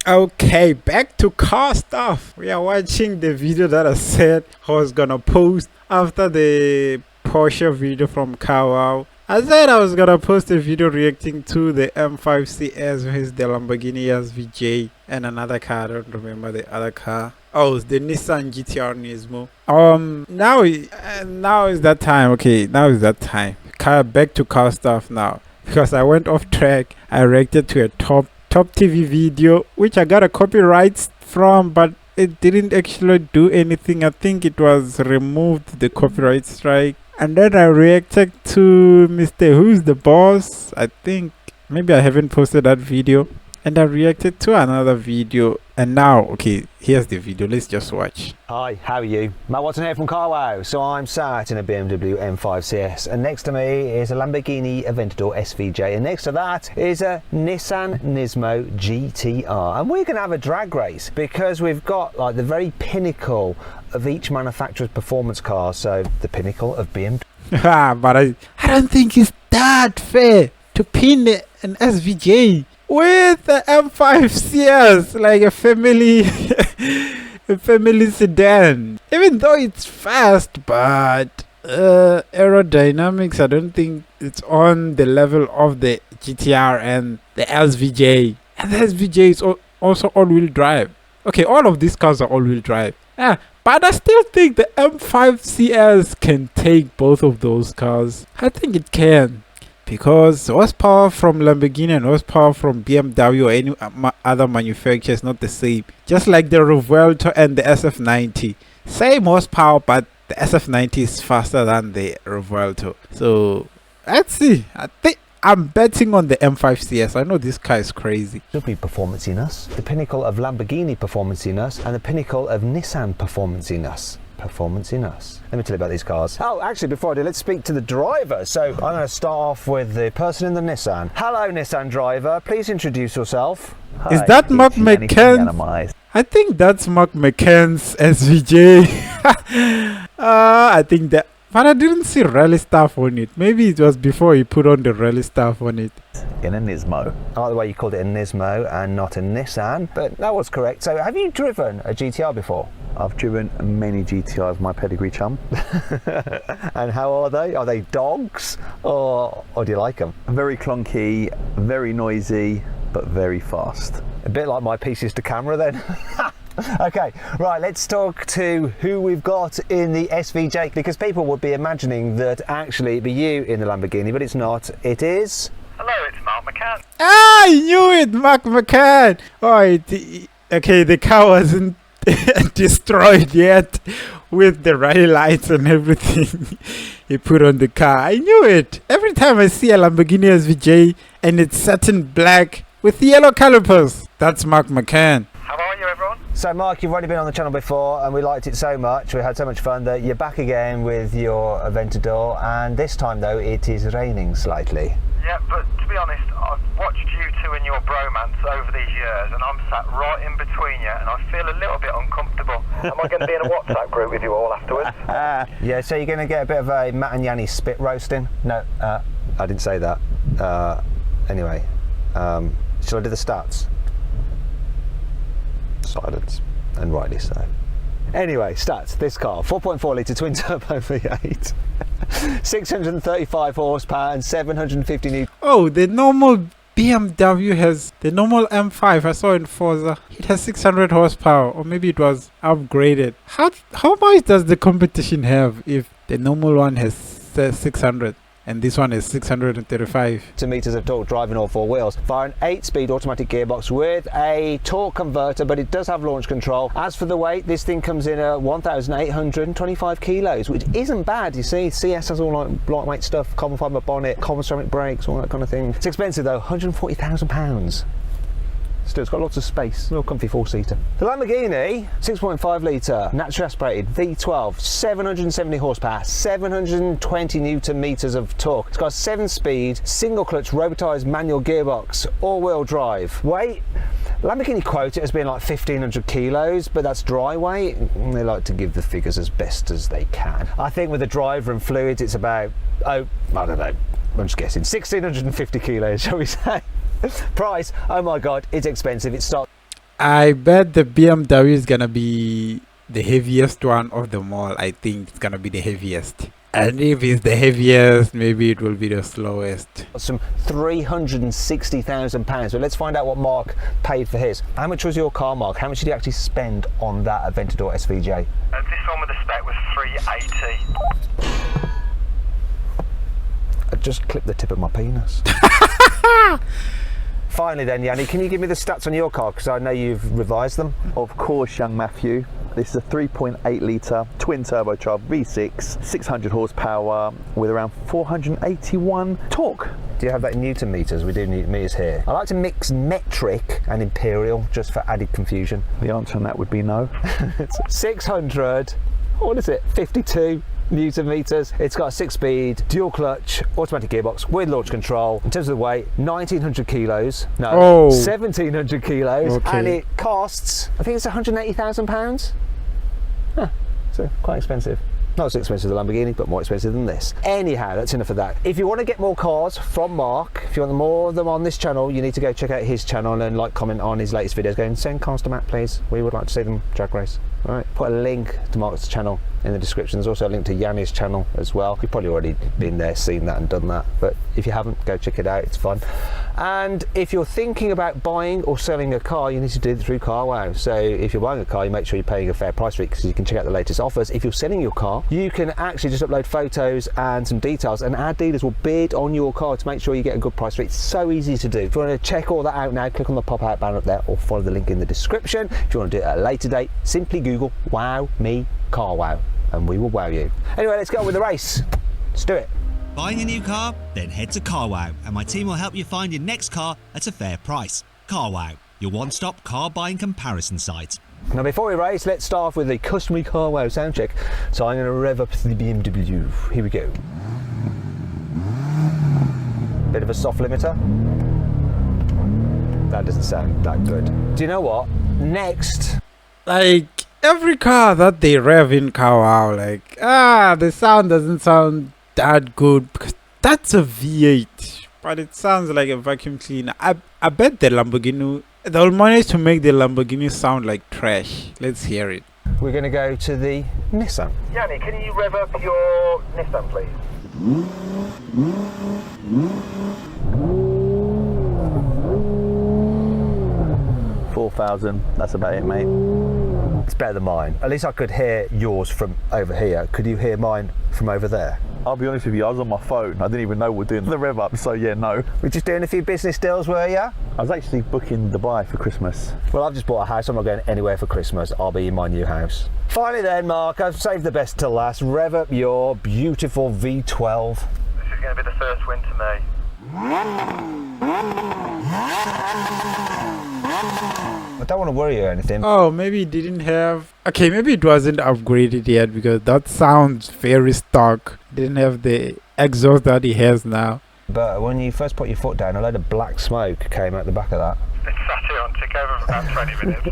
Okay, back to car stuff. We are watching the video that I said I was gonna post after the Porsche video from Carwow. I said I was gonna post a video reacting to the M5 CS, which is the Lamborghini SVJ, and another car. I don't remember the other car. Oh, it's the Nissan GTR Nismo. Now is that time. Okay, now is that time. Back to car stuff now, because I went off track. I reacted to a top TV video which I got a copyright from, but it didn't actually do anything. I think it was removed, the copyright strike. And then I reacted to Mr. Who's the Boss. I think maybe I haven't posted that video. And I reacted to another video. And now, okay, here's the video. Let's just watch. Hi, how are you? Matt Watson here from Carwow. So I'm sat in a BMW M5 CS, and next to me is a Lamborghini Aventador SVJ, and next to that is a Nissan Nismo GTR. And we're going to have a drag race because we've got like the very pinnacle of each manufacturer's performance car. So the pinnacle of BMW. But I don't think it's that fair to pin an SVJ with the M5 CS, like a family a family sedan, even though it's fast, but aerodynamics, I don't think it's on the level of the GTR and the SVJ. And the SVJ is also all-wheel drive. Okay, all of these cars are all-wheel drive, but I still think the M5 CS can take both of those cars. I think it can, because horsepower from Lamborghini and horsepower from BMW or any other manufacturer is not the same. Just like the Revuelto and the SF90, same horsepower, but the SF90 is faster than the Revuelto. So let's see. I think I'm betting on the M5 CS. I know this car is crazy. Should be performance in us, the pinnacle of Lamborghini performance in us, and the pinnacle of Nissan performance in us. Performance in us. Let me tell you about these cars. Oh, actually, before I do, let's speak to the driver. So I'm going to start off with the person in the Nissan. Hello, Nissan driver. Please introduce yourself. Hi, is that Mark McCann? I think that's Mark McCann's SVJ. I think that, but I didn't see rally stuff on it. Maybe it was before he put on the rally stuff on it. In a Nismo. I like the way you called it a Nismo and not a Nissan, but that was correct. So have you driven a GTR before? I've driven many GTRs, my pedigree chum. And how are they? Are they dogs or do you like them? Very clunky, very noisy, but very fast. A bit like my pieces to camera then. Okay, right, let's talk to who we've got in the SVJ, because people would be imagining that actually it'd be you in the Lamborghini, but it's not. It is... Hello, it's Mark McCann. I knew it, Mark McCann. Okay, the car wasn't destroyed yet with the rally lights and everything he put on the car. I knew it. Every time I see a Lamborghini SVJ and it's satin black with yellow calipers, that's Mark McCann. How are you, everyone? So Mark, you've already been on the channel before and we liked it so much, we had so much fun, that you're back again with your Aventador, and this time though it is raining slightly. Yeah, but to be honest, I've watched you two and your bromance over these years, and I'm sat right in between you, and I feel a little bit uncomfortable. Am I going to be in a WhatsApp group with you all afterwards? Yeah, so you're going to get a bit of a Matt and Yanni spit roasting? No, I didn't say that. Anyway, shall I do the stats? Silence, and rightly so. Anyway, stats. This car, 4.4 litre twin turbo V8, 635 horsepower and 750 newton. Oh, the normal BMW has, the normal M5 I saw in Forza, it has 600 horsepower, or maybe it was upgraded. How much does the competition have if the normal one has 600? And this one is 635 meters of torque driving all four wheels via an 8-speed automatic gearbox with a torque converter, but it does have launch control. As for the weight, this thing comes in at 1,825 kilos, which isn't bad. You see, CS has all like lightweight stuff, carbon fibre bonnet, carbon ceramic brakes, all that kind of thing. It's expensive though, £140,000. Still, it's got lots of space, a little comfy four-seater. The Lamborghini, 6.5 litre, naturally aspirated, V12, 770 horsepower, 720 newton meters of torque. It's got a 7-speed, single-clutch, robotised manual gearbox, all-wheel drive. Weight, Lamborghini quote it as being like 1,500 kilos, but that's dry weight. They like to give the figures as best as they can. I think with the driver and fluids, it's about, I don't know, I'm just guessing, 1,650 kilos, shall we say. Price, oh my god, it's expensive. It starts I bet the BMW is gonna be the heaviest one of them all. I think it's gonna be the heaviest. And if it's the heaviest, maybe it will be the slowest. Some £360,000. But let's find out what Mark paid for his. How much was your car, Mark? How much did you actually spend on that Aventador SVJ? This one with the spec was 380. I just clipped the tip of my penis. Finally then, Yanni, can you give me the stats on your car? Because I know you've revised them. Of course, young Matthew. This is a 3.8 litre twin turbocharged V6, 600 horsepower with around 481 torque. Do you have that in Newton meters? We do Newton meters here. I like to mix metric and imperial just for added confusion. The answer on that would be no. It's 600, what is it, 52 Newton meters. It's got a 6-speed dual clutch automatic gearbox with launch control. In terms of the weight, 1900 kilos. No, 1700 kilos. Okay. And it costs, I think it's £180,000. Huh, so quite expensive. Not as expensive as the Lamborghini, but more expensive than this. Anyhow, that's enough of that. If you want to get more cars from Mark, if you want more of them on this channel, you need to go check out his channel and like, comment on his latest videos. Go and send cars to Matt, please. We would like to see them drag race. All right, put a link to Mark's channel in the description. There's also a link to Yanni's channel as well. You've probably already been there, seen that and done that, but if you haven't, go check it out, it's fun. And if you're thinking about buying or selling a car, you need to do it through Carwow. So if you're buying a car, you make sure you're paying a fair price for it, because you can check out the latest offers. If you're selling your car, you can actually just upload photos and some details, and our dealers will bid on your car to make sure you get a good price for it. It's so easy to do. If you want to check all that out now, click on the pop-out banner up there or follow the link in the description. If you want to do it at a later date, simply Google "Wow Me Carwow" and we will wow you. Anyway, let's get on with the race. Let's do it. Buying a new car? Then head to Carwow and my team will help you find your next car at a fair price. Carwow, your one-stop car buying comparison site. Now before we race, let's start off with the customary Carwow sound check. So I'm going to rev up the BMW. Here we go. Bit of a soft limiter. That doesn't sound that good. Do you know what? Next. Like every car that they rev in Carwow, like the sound doesn't sound that good because that's a V8, but it sounds like a vacuum cleaner. I bet the Lamborghini, they'll manage to make the Lamborghini sound like trash. Let's hear it. We're going to go to the Nissan. Yanni, can you rev up your Nissan, please? 4,000, that's about it, mate. It's better than mine. At least I could hear yours from over here. Could you hear mine from over there? I'll be honest with you, I was on my phone. I didn't even know we were doing the rev up, so yeah, no. We're just doing a few business deals, were you? I was actually booking Dubai for Christmas. Well, I've just bought a house. I'm not going anywhere for Christmas. I'll be in my new house. Finally then, Mark, I've saved the best till last. Rev up your beautiful V12. This is going to be the first win to me. I don't want to worry you or anything. Oh, maybe it didn't have... Okay, maybe it wasn't upgraded yet because that sounds very stock. It didn't have the exhaust that it has now. But when you first put your foot down, a load of black smoke came out the back of that. It sat here on tick over for about 20 minutes.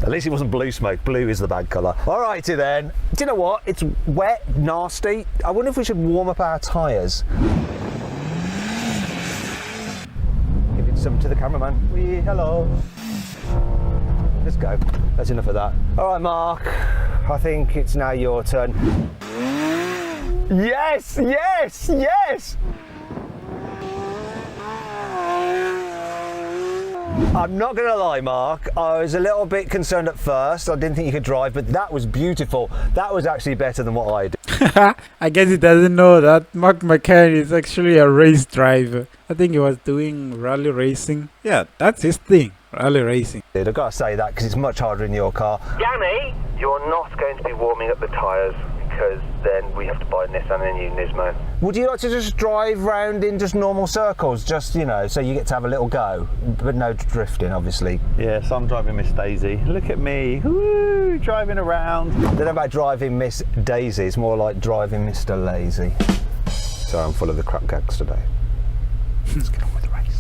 At least it wasn't blue smoke. Blue is the bad colour. Alrighty then. Do you know what? It's wet, nasty. I wonder if we should warm up our tyres. Give it some to the cameraman. Hello. Let's go. That's enough of that. Alright, Mark. I think it's now your turn. Yes! Yes! Yes! I'm not going to lie, Mark, I was a little bit concerned at first. I didn't think you could drive, but that was beautiful. That was actually better than what I did. I guess he doesn't know that Mark McCann is actually a race driver. I think he was doing rally racing. Yeah, that's his thing, rally racing. I've got to say that because it's much harder in your car. Yanni, you're not going to be warming up the tyres because then we have to buy a Nissan and a new Nismo. Would you like to just drive round in just normal circles, just, you know, so you get to have a little go, but no drifting, obviously? Yeah, so I'm driving Miss Daisy. Look at me, woo, driving around. I don't know about driving Miss Daisy, it's more like driving Mr. Lazy. Sorry, I'm full of the crap gags today. Let's get on with the race.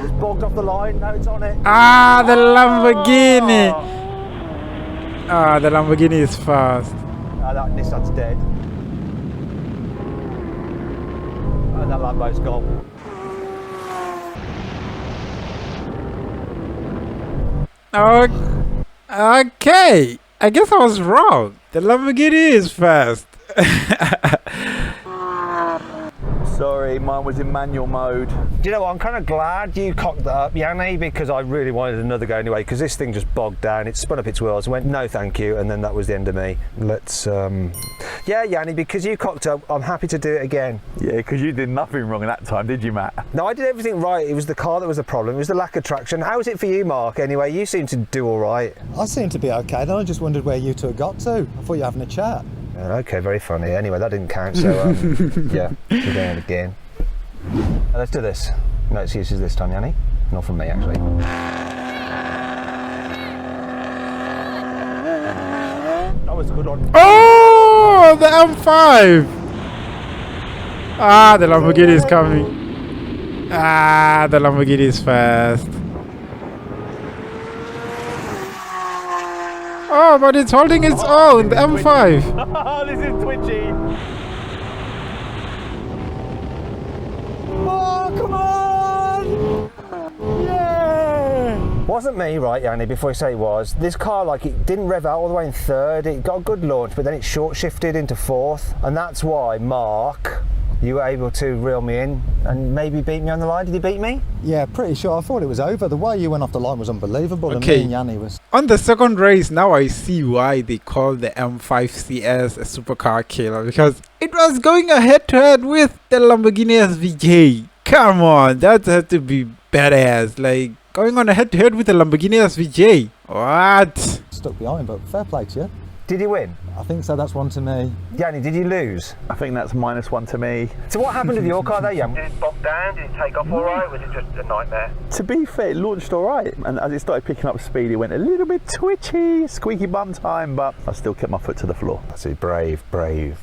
It's bogged off the line, now it's on it. Ah, the Lamborghini! Ah, the Lamborghini is fast. That Nissan's dead. And that Lambo's gone. Okay, I guess I was wrong. The Lamborghini is fast. Sorry, mine was in manual mode. Do you know what? I'm kind of glad you cocked that up, Yanni, because I really wanted another go anyway, because this thing just bogged down. It spun up its wheels and went, no thank you, and then that was the end of me. Let's, yeah, Yanni, because you cocked up, I'm happy to do it again. Yeah, because you did nothing wrong that time, did you, Matt? No, I did everything right. It was the car that was the problem. It was the lack of traction. How was it for you, Mark, anyway? You seem to do all right. I seem to be okay, then I just wondered where you two had got to. I thought you were having a chat. Okay, very funny. Anyway, that didn't count, so, yeah, we're going again. Let's do this. No excuses this time, Yanni. Not from me, actually. That was a good one. Oh, the M5! Ah, the Lamborghini is coming. Ah, the Lamborghini is fast. Oh, but it's holding its own, the M5. This is twitchy. Oh, come on! Yeah! Wasn't me, right, Yanni, before you say it was. This car, like, it didn't rev out all the way in third. It got a good launch, but then it short shifted into fourth. And that's why, Mark, you were able to reel me in and maybe beat me on the line. Did you beat me? Yeah, pretty sure. I thought it was over. The way you went off the line was unbelievable. Okay. And me and Yanni was... On the second race, now I see why they call the M5 CS a supercar killer, because it was going head-to-head with the Lamborghini SVJ. Come on, that had to be badass. Like, going on a head-to-head with the Lamborghini SVJ. What? stuck behind, but fair play to you. Did you win? I think so, that's one to me. Yanni, did you lose? I think that's -1 to me. So what happened with your car there, Yanni? Did it bog down? Did it take off all right? Was it just a nightmare? To be fair, it launched all right, and as it started picking up speed, it went a little bit twitchy, squeaky bum time, but I still kept my foot to the floor. That's it, brave,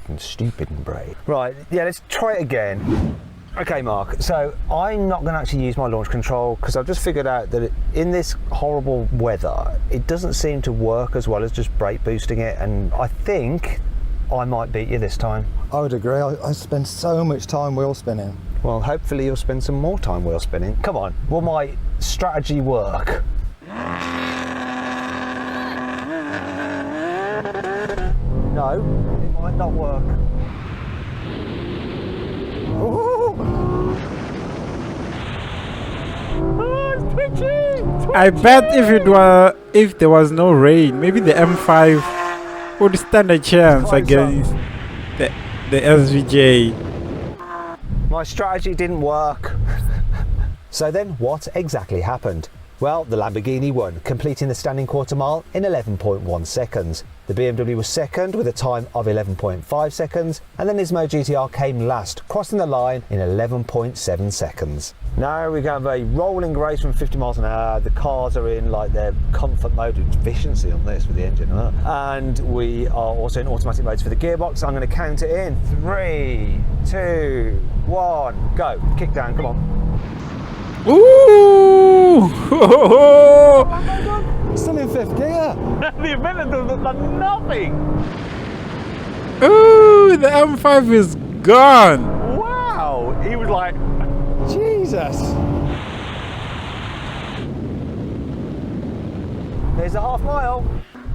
and stupid and brave. Right, yeah, let's try it again. Okay, Mark, so I'm not going to actually use my launch control because I've just figured out that in this horrible weather, it doesn't seem to work as well as just brake boosting it, and I think I might beat you this time. I would agree. I spend so much time wheel spinning. Well, hopefully you'll spend some more time wheel spinning. Come on, will my strategy work? No, it might not work. Oh, it's twitchy! I bet if there was no rain, maybe the M5 would stand a chance against the SVJ. My strategy didn't work. So then what exactly happened? Well, the Lamborghini won, completing the standing quarter mile in 11.1 seconds. The BMW was second with a time of 11.5 seconds, and the Nismo GTR came last, crossing the line in 11.7 seconds. Now we're going to have a rolling race from 50 miles an hour. The cars are in like their comfort mode, efficiency on this with the engine. And we are also in automatic modes for the gearbox. I'm going to count it in. 3, 2, 1, go. Kick down, come on. Ooh! Still in fifth gear. The event has done nothing! Ooh, the M5 is gone. Wow! He was like, Jesus. There's a half mile.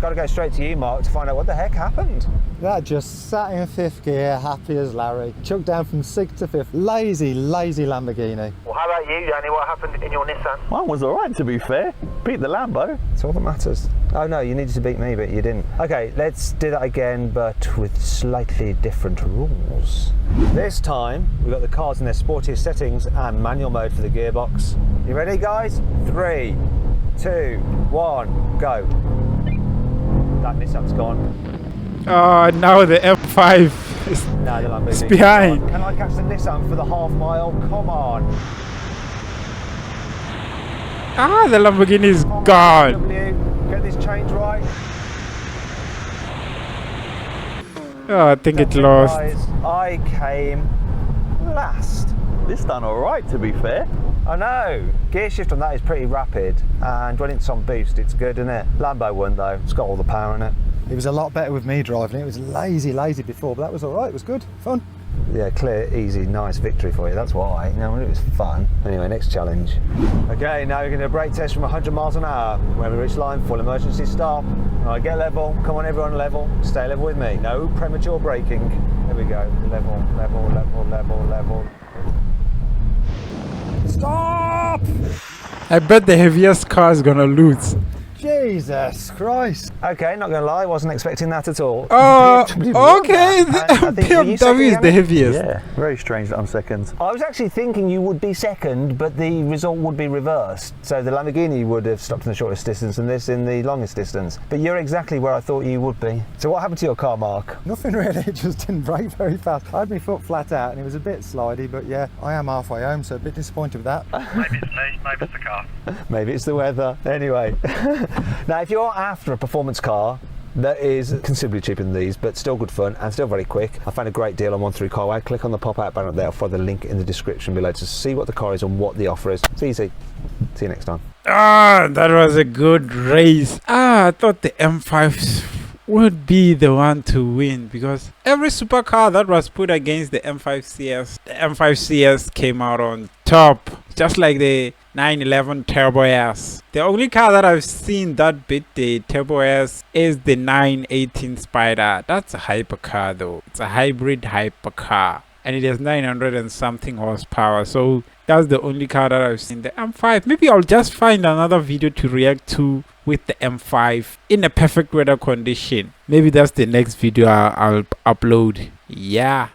Got to go straight to you, Mark, to find out what the heck happened. That just sat in fifth gear, happy as Larry. Chucked down from 6th to 5th. Lazy, lazy Lamborghini. Well, how about you, Yanni? What happened in your Nissan? mine was all right, to be fair. Beat the Lambo. That's all that matters. Oh no, you needed to beat me, but you didn't. Okay, let's do that again, but with slightly different rules. This time, we've got the cars in their sportiest settings and manual mode for the gearbox. You ready, guys? 3, 2, 1, go. That Nissan's gone. Oh, now the M5 is Now the Lamborghini. behind. Can I catch the Nissan for the half mile? Come on. Ah, the Lamborghini is Come on, gone. BMW. Get this change right. Oh, I think it That's lost. Guys, I came last. This done all right, to be fair. I know. Gear shift on that is pretty rapid, and when it's on boost, it's good, isn't it? Lambo won though. It's got all the power in it. It was a lot better with me driving. It was lazy, lazy before, but that was all right. It was good, fun. Yeah, clear, easy, nice victory for you. That's why. You know, it was fun. Anyway, next challenge. Okay, now you're going to do a brake test from 100 miles an hour. When we reach line, full emergency stop. All right, get level. Come on, everyone, level. Stay level with me. No premature braking. There we go. Level, level, level, level, level. Stop! I bet the heaviest car is gonna lose. Jesus Christ. Okay, not going to lie, I wasn't expecting that at all. Okay, the BMW is the heaviest. Yeah, very strange that I'm second. I was actually thinking you would be second, but the result would be reversed. So the Lamborghini would have stopped in the shortest distance and this in the longest distance. But you're exactly where I thought you would be. So what happened to your car, Mark? Nothing really, it just didn't brake very fast. I had my foot flat out and it was a bit slidey, but yeah, I am halfway home, so a bit disappointed with that. Maybe it's me, maybe it's the car. Maybe it's the weather. Anyway. Now, if you're after a performance car that is considerably cheaper than these, but still good fun and still very quick, I found a great deal on one through Carwow. Click on the pop-out banner there, or follow the link in the description below to see what the car is and what the offer is. It's easy. See you next time. That was a good race. I thought the M5 would be the one to win because every supercar that was put against the M5 CS, the M5 CS came out on top, just like the 911 Turbo S. The only car that I've seen that beat the Turbo S is the 918 Spider. That's a hypercar though. It's a hybrid hypercar and it has 900 and something horsepower. So that's the only car that I've seen. The M5, maybe I'll just find another video to react to with the M5 in a perfect weather condition. Maybe that's the next video I'll upload. Yeah.